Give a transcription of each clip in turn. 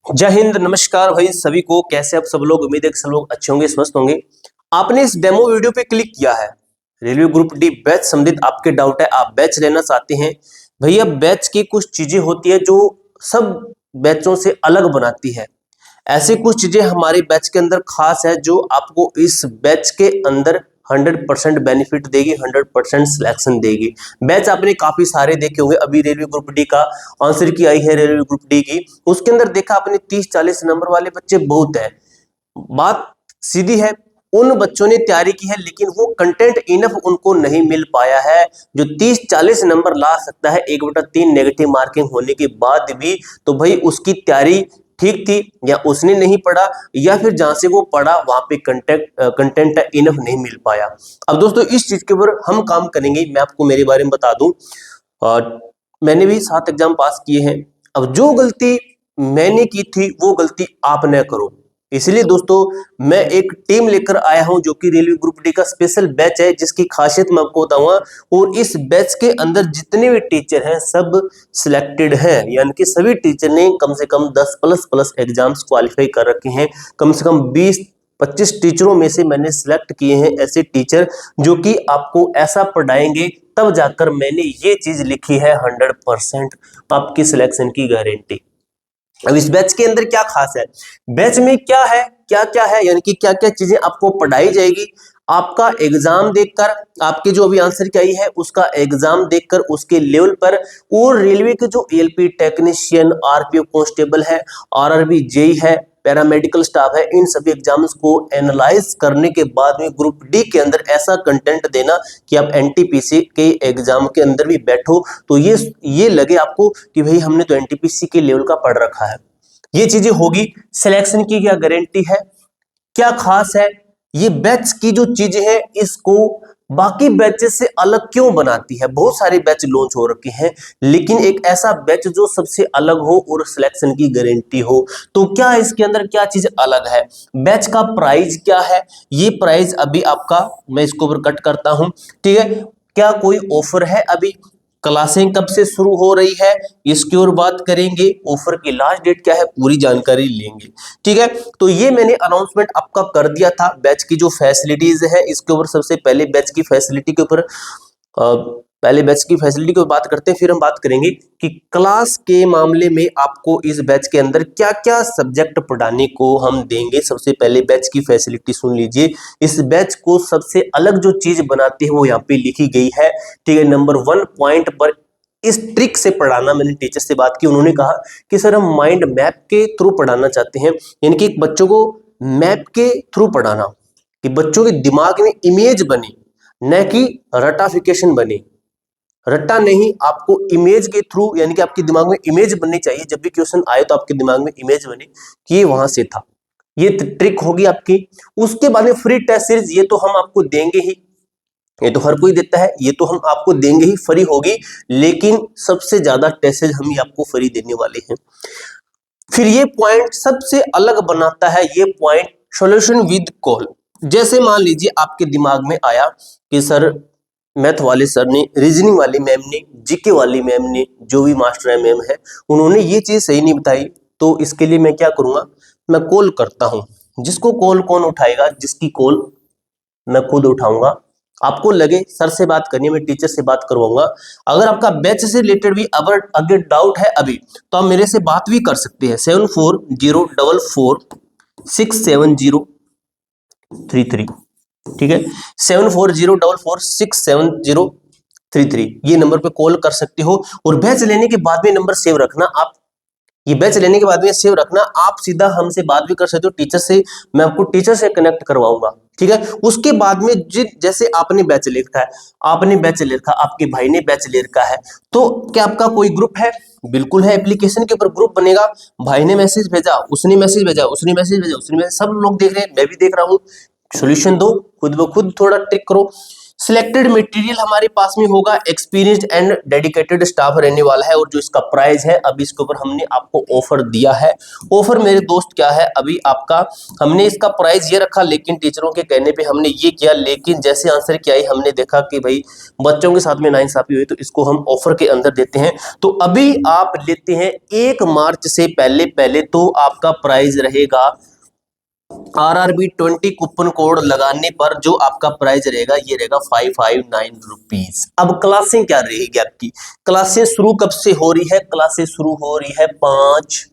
जय हिंद, नमस्कार भाई सभी को। कैसे आप सब लोग? उम्मीद है कि सब लोग अच्छे होंगे, स्वस्थ होंगे। आपने इस डेमो वीडियो पे क्लिक किया है। रेलवे ग्रुप डी बैच संबंधित आपके डाउट है, आप बैच लेना चाहते हैं। भैया बैच की कुछ चीजें होती है जो सब बैचों से अलग बनाती है। ऐसी कुछ चीजें हमारे बैच के अंदर खास है जो आपको इस बैच के अंदर 100% बेनिफिट देगी, 100% सिलेक्शन देगी। बैच आपने काफी सारे देखे होंगे। अभी रेलवे ग्रुप डी का आंसर की आई है, रेलवे ग्रुप डी की, उसके अंदर देखा आपने 30-40 नंबर वाले बच्चे बहुत है। बात सीधी है, उन बच्चों ने तैयारी की है लेकिन वो कंटेंट इनफ उनको नहीं मिल पाया है। जो 30-40 नंबर ला सकता है 1/3 नेगेटिव मार्किंग होने के बाद भी, तो भाई उसकी तैयारी ठीक थी या उसने नहीं पढ़ा, या फिर जहां से वो पढ़ा वहां पे कंटेंट इनफ नहीं मिल पाया। अब दोस्तों इस चीज के ऊपर हम काम करेंगे। मैं आपको मेरे बारे में बता दूं, मैंने भी 7 एग्जाम पास किए हैं। अब जो गलती मैंने की थी वो गलती आप न करो, इसलिए दोस्तों मैं एक टीम लेकर आया हूं जो कि रेलवे ग्रुप डी का स्पेशल बैच है, जिसकी खासियत मैं आपको बताऊंगा। और इस बैच के अंदर जितने भी टीचर हैं सब सिलेक्टेड हैं, यानी कि सभी टीचर ने कम से कम 10++ एग्जाम्स क्वालिफाई कर रखे हैं। कम से कम 20-25 टीचरों में से मैंने सिलेक्ट किए हैं ऐसे टीचर जो कि आपको ऐसा पढ़ाएंगे, तब जाकर मैंने ये चीज लिखी है 100% आपकी सिलेक्शन की गारंटी। अब इस बैच के अंदर क्या खास है, बैच में क्या है, क्या क्या है, यानी कि क्या क्या चीजें आपको पढ़ाई जाएगी। आपका एग्जाम देखकर, आपके जो अभी आंसर की आई है उसका एग्जाम देखकर उसके लेवल पर, और रेलवे के जो एलपी टेक्नीशियन, आरपीएफ कांस्टेबल है, आरआरबी जेई है, पैरामेडिकल स्टाफ है, इन सभी एग्जाम्स को एनालाइज करने के बाद में ग्रुप डी के अंदर ऐसा कंटेंट देना कि आप एनटीपीसी के एग्जाम के अंदर भी बैठो तो ये लगे आपको कि भाई हमने तो एनटीपीसी के लेवल का पढ़ रखा है। ये चीजें होगी। सिलेक्शन की क्या गारंटी है, क्या खास है, ये बैच की जो चीजें हैं इसको बाकी बैचेस से अलग क्यों बनाती है। बहुत सारे बैच लॉन्च हो रखे हैं लेकिन एक ऐसा बैच जो सबसे अलग हो और सिलेक्शन की गारंटी हो, तो क्या इसके अंदर क्या चीज अलग है, बैच का प्राइस क्या है। ये प्राइस अभी आपका मैं इसको ऊपर कट करता हूं, ठीक है। क्या कोई ऑफर है, अभी क्लासें कब से शुरू हो रही है इसकी और बात करेंगे, ऑफर की लास्ट डेट क्या है, पूरी जानकारी लेंगे, ठीक है। तो ये मैंने अनाउंसमेंट आपका कर दिया था। बैच की जो फैसिलिटीज है इसके ऊपर सबसे पहले बैच की फैसिलिटी के ऊपर पहले बैच की फैसिलिटी की बात करते हैं, फिर हम बात करेंगे कि क्लास के मामले में आपको इस बैच के अंदर क्या क्या सब्जेक्ट पढ़ाने को हम देंगे। सबसे पहले बैच की फैसिलिटी सुन लीजिए। इस बैच को सबसे अलग जो चीज बनाती है वो यहाँ पे लिखी गई है, ठीक है। नंबर 1 पॉइंट पर इस ट्रिक से पढ़ाना। मैंने टीचर से बात की, उन्होंने कहा कि सर हम माइंड मैप के थ्रू पढ़ाना चाहते हैं, यानी कि बच्चों को मैप के थ्रू पढ़ाना, कि बच्चों के दिमाग में इमेज बने, न कि रटाफिकेशन बने। रट्टा नहीं, आपको इमेज के थ्रू, यानी कि आपके दिमाग में इमेज बननी चाहिए। जब भी क्वेश्चन आए तो आपके दिमाग में इमेज बने कि ये वहां से था। ये ट्रिक होगी आपकी। उसके बाद में फ्री टेस्ट सीरीज, ये तो हम आपको देंगे ही, ये तो हर कोई देता है, ये तो हम आपको देंगे ही, फ्री होगी। लेकिन सबसे ज्यादा टेस्ट सीरीज हम ही आपको फ्री देने वाले हैं। फिर ये पॉइंट सबसे अलग बनाता है, ये पॉइंट सॉल्यूशन विद कॉल। जैसे मान लीजिए आपके दिमाग में आया कि सर मैथ वाले सर ने, रीजनिंग वाली मैम ने, जीके वाली मैम ने, जो भी मास्टर मैम है उन्होंने ये चीज सही नहीं बताई, तो इसके लिए मैं क्या करूंगा, मैं कॉल करता हूं। जिसको कॉल कौन उठाएगा, जिसकी कॉल मैं खुद उठाऊंगा। आपको लगे सर से बात करनी है, मैं टीचर से बात करवाऊंगा। अगर आपका बैच से रिलेटेड भी अगर डाउट है अभी, तो आप मेरे से बात भी कर सकते हैं। 7404467033, ठीक है। 7404467033, ये नंबर पे कॉल कर सकते हो। और बैच लेने के बाद में नंबर सेव रखना आप, ये बैच लेने के बाद में सेव रखना। आप सीधा हमसे बात भी कर सकते हो, टीचर से, मैं आपको टीचर से कनेक्ट करवाऊंगा, ठीक है। उसके बाद में जैसे आपने बैच ले रखा है, आपने बैच ले रखा, आपके भाई ने बैच ले रखा है, तो क्या आपका कोई ग्रुप है? बिल्कुल है। एप्लीकेशन के ऊपर ग्रुप बनेगा। भाई ने मैसेज भेजा, उसने मैसेज भेजा, उसने मैसेज भेजा, उसने मैसेज, सब लोग देख रहे हैं, मैं भी देख रहा हूँ। सोल्यूशन दो, खुद ब खुद थोड़ा ट्रिक करो। सिलेक्टेड मटेरियल हमारे पास में होगा, एक्सपीरियंस्ड एंड डेडिकेटेड स्टाफ रहने वाला है, और जो इसका प्राइस है अभी इसके ऊपर हमने आपको ऑफर दिया है। ऑफर मेरे दोस्त क्या है, अभी आपका हमने इसका प्राइस ये रखा, लेकिन टीचरों के कहने पे हमने ये किया, लेकिन जैसे आंसर किया ही हमने देखा कि भाई बच्चों के साथ में नाइंसाफी हुई, तो इसको हम ऑफर के अंदर देते हैं। तो अभी आप लेते हैं 1 मार्च से पहले पहले, तो आपका प्राइस रहेगा RRB 20 कूपन कोड लगाने पर जो आपका प्राइस रहेगा ये रहेगा 559 रुपीज। अब क्लासें क्या रहेगी आपकी, क्लासें शुरू कब से हो रही है, क्लासें शुरू हो रही है 5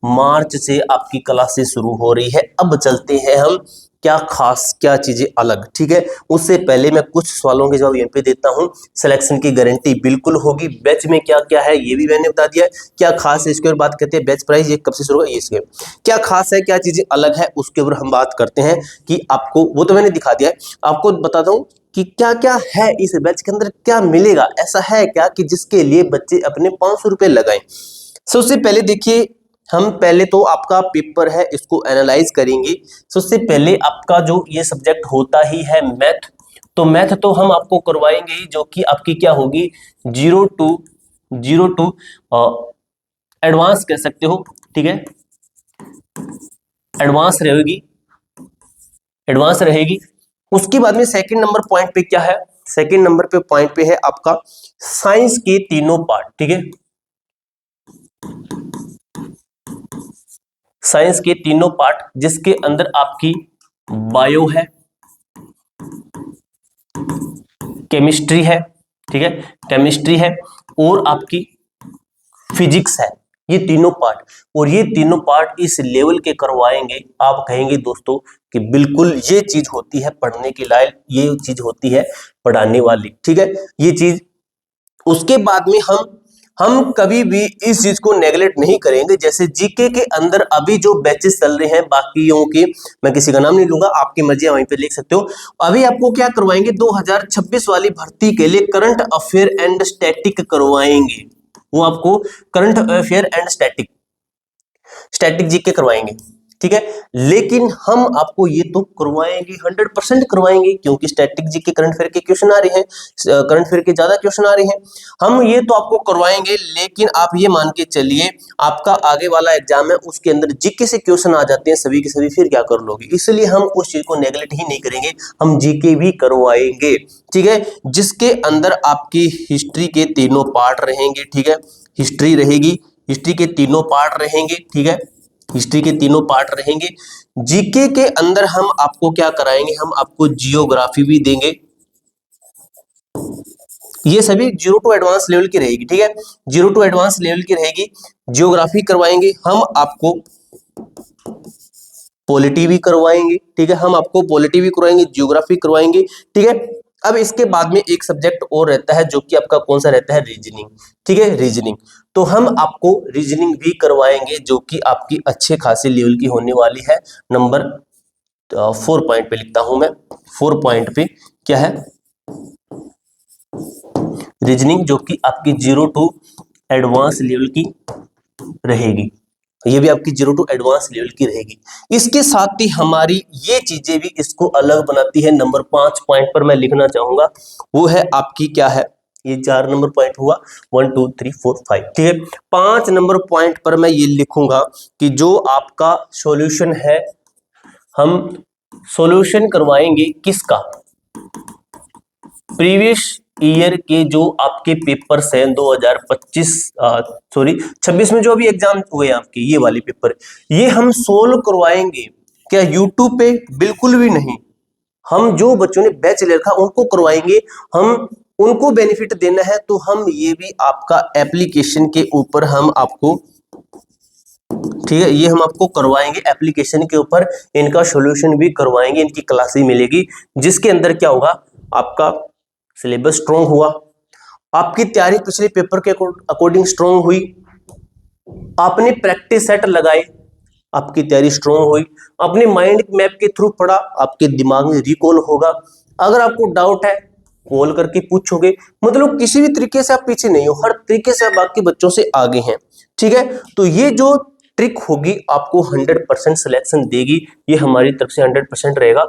मार्च से आपकी क्लासें शुरू हो रही है। अब चलते हैं हम क्या खास क्या चीजें अलग, ठीक है। उससे पहले मैं कुछ सवालों के जवाब यहाँ पे देता हूँ। सिलेक्शन की गारंटी बिल्कुल होगी। बैच में क्या क्या है ये भी मैंने बता दिया है। क्या खास है इसके ऊपर बात करते हैं, बैच प्राइस ये कब से शुरू होगा, ये इसके क्या खास है, क्या चीजें अलग है उसके ऊपर हम बात करते हैं। कि आपको वो तो मैंने दिखा दिया है, आपको बताता हूँ कि क्या क्या है इस बैच के अंदर, क्या मिलेगा, ऐसा है क्या कि जिसके लिए बच्चे अपने 500 रुपए लगाएं। सबसे पहले देखिए, हम पहले तो आपका पेपर है इसको एनालाइज करेंगे। सबसे पहले आपका जो ये सब्जेक्ट होता ही है मैथ, तो मैथ तो हम आपको करवाएंगे ही, जो कि आपकी क्या होगी 0 to एडवांस कह सकते हो, ठीक है, एडवांस रहेगी। उसके बाद में सेकंड नंबर पॉइंट पे क्या है, सेकंड नंबर पे पॉइंट पे है आपका साइंस के तीनों पार्ट, ठीक है, साइंस के तीनों पार्ट जिसके अंदर आपकी बायो है, केमिस्ट्री है, ठीक है, केमिस्ट्री है और आपकी फिजिक्स है, ये तीनों पार्ट। और ये तीनों पार्ट इस लेवल के करवाएंगे, आप कहेंगे दोस्तों कि बिल्कुल ये चीज होती है पढ़ने के लायक, ये चीज होती है पढ़ाने वाली, ठीक है, ये चीज। उसके बाद में हम कभी भी इस चीज को नेगलेक्ट नहीं करेंगे। जैसे जीके के अंदर अभी जो बैचेस चल रहे हैं बाकियों के, मैं किसी का नाम नहीं लूंगा, आपकी मर्जी वहीं पे लिख सकते हो। अभी आपको क्या करवाएंगे, 2026 वाली भर्ती के लिए करंट अफेयर एंड स्टैटिक करवाएंगे। वो आपको current affair and static GK करवाएंगे, ठीक है। लेकिन हम आपको ये तो करवाएंगे 100% करवाएंगे, क्योंकि स्टैटिक जीके करंट अफेयर के क्वेश्चन आ रहे हैं, करंट अफेयर के ज्यादा क्वेश्चन आ रहे हैं, हम ये तो आपको करवाएंगे। लेकिन आप ये मान के चलिए आपका आगे वाला एग्जाम है उसके अंदर जीके से क्वेश्चन आ जाते हैं सभी के सभी, फिर क्या कर लोगे, इसलिए हम उस चीज को नेगलेक्ट ही नहीं करेंगे, हम जीके भी करवाएंगे, ठीक है। जिसके अंदर आपकी हिस्ट्री के तीनों पार्ट रहेंगे, ठीक है, हिस्ट्री रहेगी, हिस्ट्री के तीनों पार्ट रहेंगे, ठीक है, हिस्ट्री के तीनों पार्ट रहेंगे। जीके के अंदर हम आपको क्या कराएंगे, हम आपको जियोग्राफी भी देंगे, ये सभी 0 टू एडवांस लेवल की रहेगी, ठीक है, 0 टू एडवांस लेवल की रहेगी। जियोग्राफी करवाएंगे, हम आपको पॉलिटी भी करवाएंगे, ठीक है, हम आपको पॉलिटी भी करवाएंगे, जियोग्राफी करवाएंगे, ठीक है। अब इसके बाद में एक सब्जेक्ट और रहता है जो कि आपका कौन सा रहता है, रीजनिंग, ठीक है, रीजनिंग। तो हम आपको रीजनिंग भी करवाएंगे जो कि आपकी अच्छे खासे लेवल की होने वाली है। नंबर 4 पॉइंट पे लिखता हूं मैं, 4 पॉइंट पे क्या है, रीजनिंग, जो कि आपकी 0 टू एडवांस लेवल की रहेगी, ये भी आपकी 0 टू एडवांस लेवल की रहेगी। इसके साथ ही हमारी ये चीजें भी इसको अलग बनाती है। नंबर 5 पॉइंट पर मैं लिखना चाहूंगा, वो है आपकी क्या है, ये 4 नंबर पॉइंट हुआ, 1 2 3 4 5, ठीक है। 5 नंबर पॉइंट पर मैं ये लिखूंगा कि जो आपका सॉल्यूशन है, हम सॉल्यूशन करवाएंगे किसका, प्रीवियस ईयर के जो आपके पेपर्स हैं 26 में जो अभी एग्जाम हुए आपके, ये वाले पेपर, ये हम सोल्व करवाएंगे। क्या यूट्यूब पे, बिल्कुल भी नहीं, हम जो बच्चों ने बैच ले रखा उनको करवाएंगे, हम उनको बेनिफिट देना है, तो हम ये भी आपका एप्लीकेशन के ऊपर हम आपको, ठीक है, ये हम आपको करवाएंगे एप्लीकेशन के ऊपर, इनका सॉल्यूशन भी करवाएंगे, इनकी क्लासेस मिलेगी, जिसके अंदर क्या होगा, आपका सिलेबस स्ट्रॉन्ग हुआ, आपकी तैयारी पिछले पेपर के अकॉर्डिंग स्ट्रॉन्ग हुई, आपने प्रैक्टिस सेट लगाए, आपकी तैयारी स्ट्रॉन्ग हुई, अपने माइंड मैप के थ्रू पढ़ा, आपके दिमाग में रिकॉल होगा। अगर आपको डाउट है कॉल करके पूछोगे, मतलब किसी भी तरीके से आप पीछे नहीं हो, हर तरीके से आप बाकी बच्चों से आगे हैं, ठीक है। तो ये जो ट्रिक होगी आपको 100% सिलेक्शन देगी, ये हमारी तरफ से 100% रहेगा।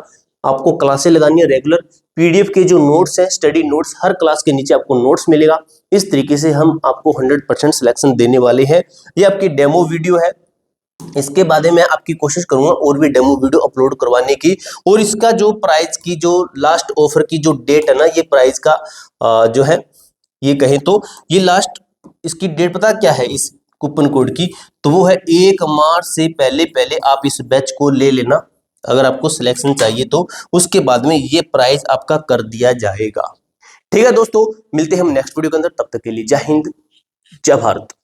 आपको क्लासें लगानी है रेगुलर, पीडीएफ के जो नोट्स हैं, स्टडी नोट्स, हर क्लास के नीचे आपको नोट्स मिलेगा। इस तरीके से हम आपको 100% सिलेक्शन देने वाले हैं। ये आपकी डेमो वीडियो है, इसके बाद मैं आपकी कोशिश करूंगा और भी डेमो वीडियो अपलोड करवाने की। और इसका जो प्राइस की जो लास्ट ऑफर की जो डेट है ना, ये प्राइस का जो है, ये कहें तो ये लास्ट इसकी डेट पता क्या है इस कूपन कोड की? तो वो है 1 मार्च से पहले पहले आप इस बैच को ले लेना, अगर आपको सिलेक्शन चाहिए तो। उसके बाद में ये प्राइस आपका कर दिया जाएगा। ठीक है दोस्तों, मिलते हैं हम नेक्स्ट वीडियो के अंदर, तब तक के लिए जय हिंद, जय भारत।